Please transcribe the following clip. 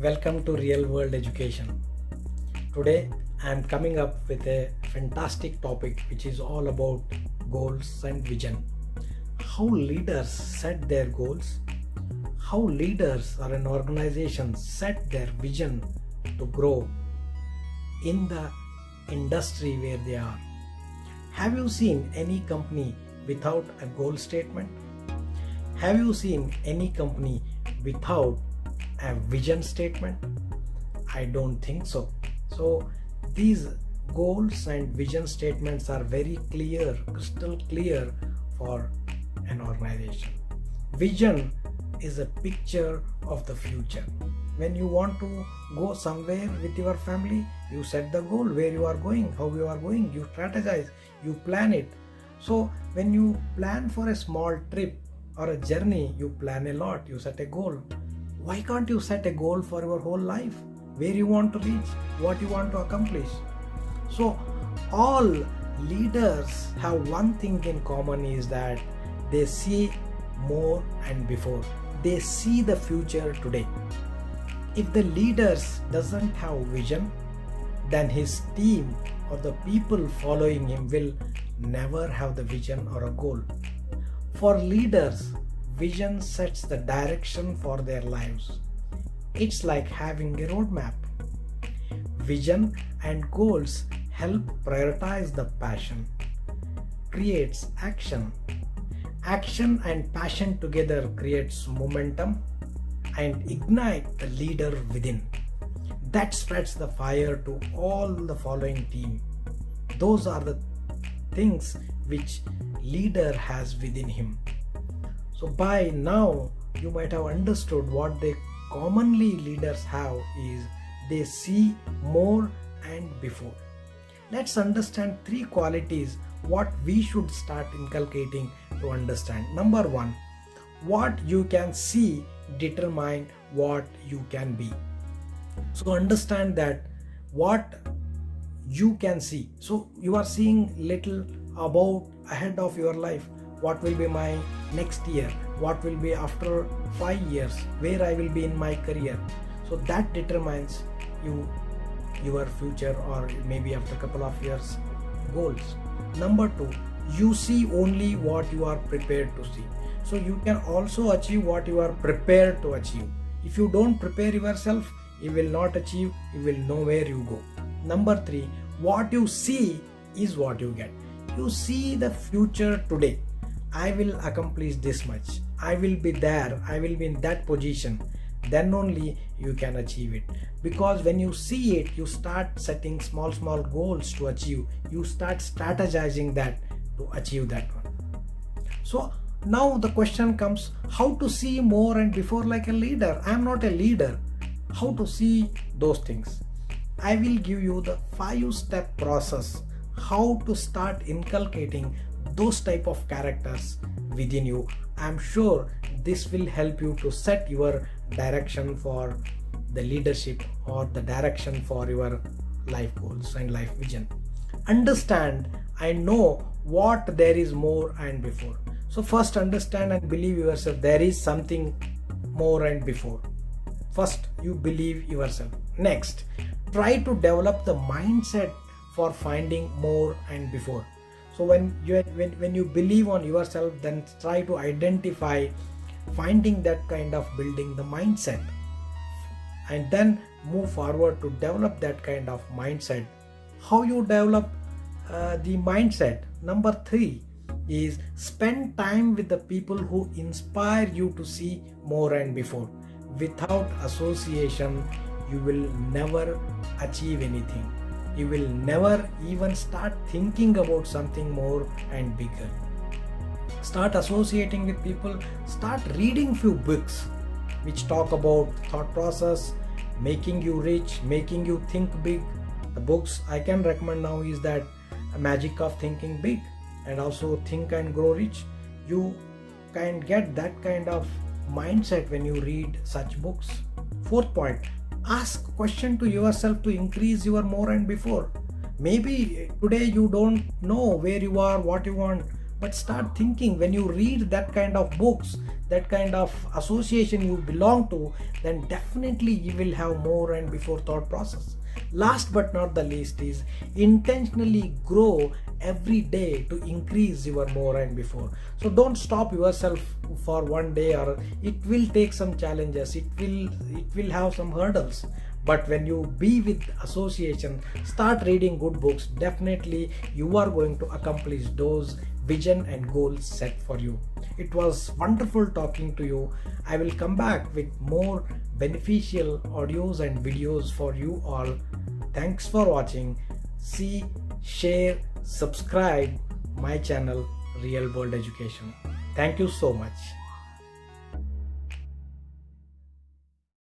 Welcome to Real World Education. Today I am coming up with a fantastic topic which is all about goals and vision. How leaders set their goals, how leaders or an organization set their vision to grow in the industry where they are. Have you seen any company without a goal statement? Have you seen any company without a vision statement? I don't think so. So these goals and vision statements are very clear, crystal clear for an organization. Vision is a picture of the future. When you want to go somewhere with your family, you set the goal, where you are going, how you are going, you strategize, you plan it. So when you plan for a small trip or a journey, you plan a lot, you set a goal. Why can't you set a goal for your whole life? Where you want to reach, what you want to accomplish. So all leaders have one thing in common, is that they see more and before. They see the future today. If the leaders doesn't have vision, then his team or the people following him will never have the vision or a goal. For leaders, vision sets the direction for their lives. It's like having a roadmap. Vision and goals help prioritize the passion, creates action. Action and passion together creates momentum and ignite the leader within. That spreads the fire to all the following team. Those are the things which leader has within him. So by now you might have understood what they commonly leaders have is they see more and before. Let's understand three qualities what we should start inculcating to understand. Number one, what you can see determine what you can be. So understand that what you can see. So you are seeing little about ahead of your life. What will be my next year? What will be after 5 years? Where I will be in my career? So that determines your future, or maybe after a couple of years goals. Number two, you see only what you are prepared to see. So you can also achieve what you are prepared to achieve. If you don't prepare yourself, you will not achieve, you will know where you go. Number three, what you see is what you get. You see the future today. I will accomplish this much. I will be there. I will be in that position. Then only you can achieve it. Because when you see it, you start setting small goals to achieve. You start strategizing that to achieve that one. So now the question comes, how to see more and before like a leader? I am not a leader. How to see those things? I will give you the 5-step process how to start inculcating those type of characters within you. I'm sure this will help you to set your direction for the leadership or the direction for your life goals and life vision. Understand, I know what there is more and before. So first understand and believe yourself there is something more and before. First you believe yourself. Next, try to develop the mindset for finding more and before. So when you believe on yourself, then try to identify finding that kind of building the mindset, and then move forward to develop that kind of mindset. How you develop the mindset? Number three is spend time with the people who inspire you to see more and before. Without association, you will never achieve anything. You will never even start thinking about something more and bigger. Start associating with people. Start reading few books which talk about thought process, making you rich, making you think big. The books I can recommend now is that Magic of Thinking Big and also Think and Grow Rich. You can get that kind of mindset when you read such books. Fourth point, ask question to yourself to increase your more and before. Maybe today you don't know where you are, what you want, but start thinking. When you read that kind of books, that kind of association you belong to, then definitely you will have more and before thought process. Last but not the least is intentionally grow every day to increase your more and before. So don't stop yourself for one day, or it will take some challenges, it will have some hurdles. But when you be with association, start reading good books, definitely you are going to accomplish those vision and goals set for you. It was wonderful talking to you. I will come back with more beneficial audios and videos for you all. Thanks for watching. See, share, subscribe my channel Real World Education. Thank you so much.